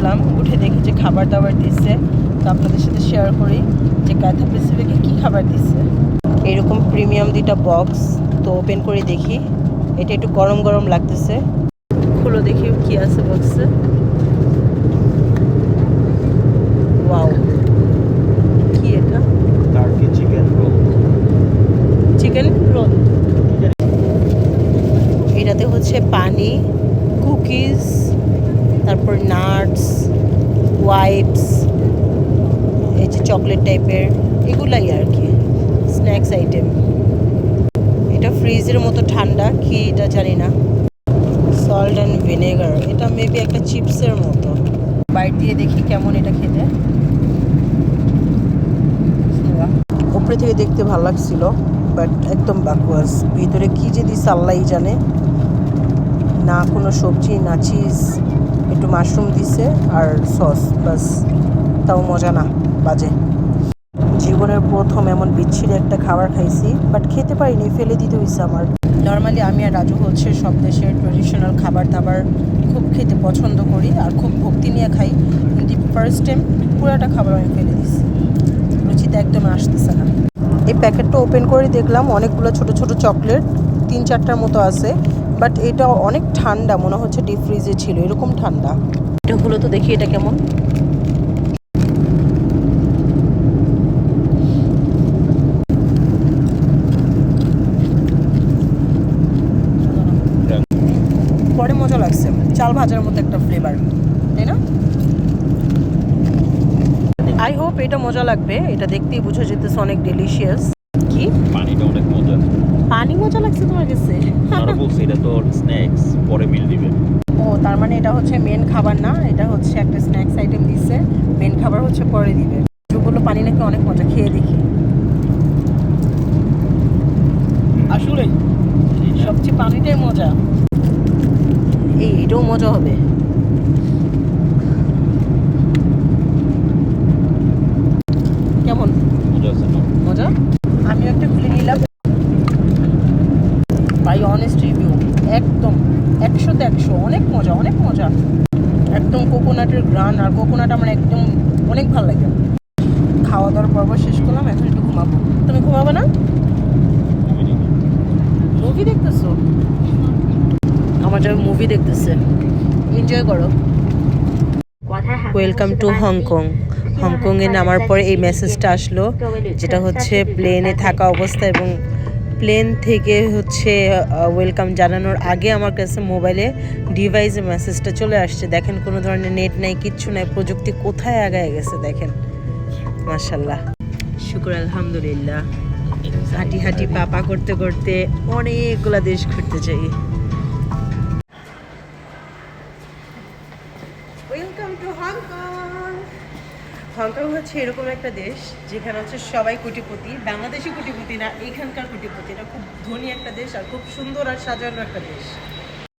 উঠলাম, উঠে দেখি যে খাবার দাবার দিচ্ছে। তো আপনাদের সাথে শেয়ার করি যে ক্যাথা প্যাসিফিকে কী খাবার দিচ্ছে। এরকম প্রিমিয়াম 2টা বক্স, তো ওপেন করে দেখি। এটা একটু গরম গরম লাগতেছে। খুলো দেখি কি আছে বক্সে। ওয়াও, কি এটা? Turkey chicken roll. Chicken roll. এটাতে হচ্ছে পানি, কুকিজ, তারপর নাটস, ওয়াইপস, এই যে চকলেট টাইপের এগুলাই আর কি স্ন্যাক্স আইটেম। এটা ফ্রিজের মতো ঠান্ডা, কি এটা জানি না। সল্ট অ্যান্ড ভিনেগার, এটা মেবি একটা চিপসের মতো। বাইট দিয়ে দেখি কেমন এটা খেতে। উপরে থেকে দেখতে ভালো লাগছিল, বাট একদম বাকওয়াস। ভিতরে কি যে দিস আল্লাহই জানে। না কোনো সবজি, না চিজ, একটু মাশরুম দিছে আর সস, বাস। তাও মজা না, বাজে। জীবনের প্রথম এমন বিচ্ছিরি একটা খাবার খাইছি, বাট খেতে পারিনি, ফেলে দিতে হয়েছে আমার। নর্মালি আমি আর রাজু হচ্ছে সব দেশের ট্রেডিশনাল খাবার দাবার খুব খেতে পছন্দ করি আর খুব ভক্তি নিয়ে খাই, কিন্তু ফার্স্ট টাইম পুরোটা খাবার আমি ফেলে দিচ্ছি। রুচিতে একদম আসতেছে না। এই প্যাকেটটা ওপেন করে দেখলাম অনেকগুলো ছোট ছোট চকলেট, 3-4টার মতো আছে, বাট এটা অনেক ঠান্ডা, মনে হচ্ছে ডিপ ফ্রিজে ছিল, এরকম ঠান্ডা। এটা হলো তো দেখি এটা কেমন। পরে মজা লাগছে, চাল ভাজার মতো একটা ফ্লেভার, তাই না? আই হোপ এটা মজা লাগবে, এটা দেখতেই বোঝা যেতেছে অনেক ডেলিশিয়াস। কি পানিটা অনেক মজা। পানি মজা লাগছে তোমার কাছে? ওনারা বলছে এটা তো স্ন্যাক্স, পরে মিল দিবে। ও, তার মানে এটা হচ্ছে মেন খাবার না, এটা হচ্ছে একটা স্ন্যাক্স আইটেম দিচ্ছে, মেন খাবার হচ্ছে পরে দিবে। বললো পানি নাকি অনেক মজা, খেয়ে দেখি। আসলে সবচেয়ে পানিটাই মজা। এটাও মজা হবে। কেমন মজা আছে না? মজা। আমিও একটা খুলে নিলাম। বাই অনেস্ট রিভিউ, একদম 100-তে 100, অনেক মজা, অনেক মজা। একদম কোকোনাটের গ্রান, আর কোকোনাট আমার একদম অনেক ভালো লাগে। খাওয়া দাওয়ার পর্ব শেষ করলাম, এখন একটু ঘুমাবো। তুমি ঘুমাবে না? মুভি দেখতেছো? আমার যাবে মুভি দেখতেছে, এনজয় করো। Welcome to Hong Kong. হংকংয়ে নামার পরে এই মেসেজটা আসলো, যেটা হচ্ছে প্লেনে থাকা অবস্থা, এবং প্লেন থেকে হচ্ছে ওয়েলকাম জানানোর আগে আমার কাছে মোবাইলে ডিভাইসে মেসেজটা চলে আসছে। দেখেন কোনো ধরনের নেট নাই, কিচ্ছু নাই, প্রযুক্তি কোথায় আগায় গেছে দেখেন। মাশাল্লাহ, শুকর আলহামদুলিল্লাহ। হাঁটি হাঁটি পাপা করতে করতে অনেকগুলা দেশ ঘুরতে চাই। Welcome to Hong Kong. হংকং হচ্ছে এরকম একটা দেশ যেখানে হচ্ছে সবাই কোটিপতি, বাংলাদেশি কোটিপতি না, এইখানকার কোটিপতি। এটা খুব ধনী একটা দেশ আর খুব সুন্দর আর সাজানো একটা দেশ।